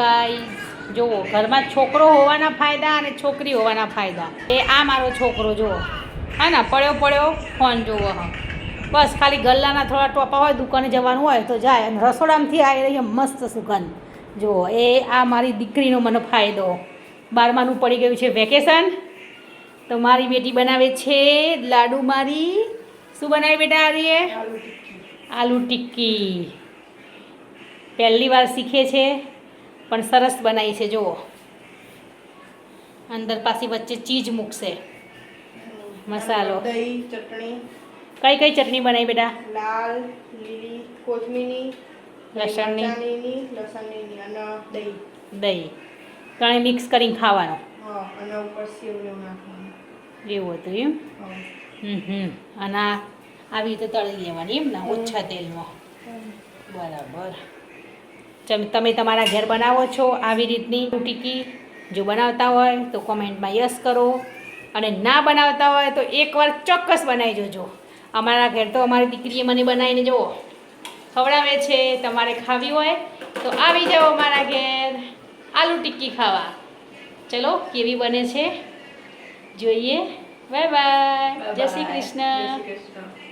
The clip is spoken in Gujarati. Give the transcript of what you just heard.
ગાઈઝ જુઓ ઘરમાં છોકરો હોવાના ફાયદા અને છોકરી હોવાના ફાયદા. એ આ મારો છોકરો જુઓ હા ને પડ્યો ફોન જુઓ. હા બસ ખાલી ગલ્લાના થોડા ટોપા હોય દુકાને જવાનું હોય તો જાય અને રસોડામાંથી આવી રહી મસ્ત સુગંધ જુઓ. એ આ મારી દીકરીનો મને ફાયદો. 12માનું પડી ગયું છે વેકેશન તો મારી બેટી બનાવે છે લાડુ. મારી શું બનાવી બેટા આવીએ? આલુ ટિક્કી. પહેલી વાર શીખે છે પણ સરસ બનાવી છે જુઓ. અંદર પાછી વચ્ચે ચીઝ મૂકશે મસાલો. દહીં ચટણી. કઈ કઈ ચટણી બનાવી બેટા? લાલ લીલી કોથમીરની લસણની અને દહીં. દહીં ત્રણે મિક્સ કરીને ખાવાનું. હા અને ઉપર સેવ નાખવાનું. એવું હતું એમ. અને આવી રીતે તળી લેવાની એમ ને ઓછા તેલમાં. બરાબર. તમે તમારા ઘેર બનાવો છો આવી રીતની ટિક્કી? જો બનાવતા હોય તો કોમેન્ટમાં યસ કરો અને ના બનાવતા હોય તો એકવાર ચોક્કસ બનાવી જોજો. અમારા ઘેર તો અમારી દીકરીએ મને બનાવીને જુઓ ખવડાવે છે. તમારે ખાવી હોય તો આવી જાઓ અમારા ઘેર આલુ ટિક્કી ખાવા. ચલો કેવી બને છે જોઈએ. Bye bye. જય શ્રી કૃષ્ણ.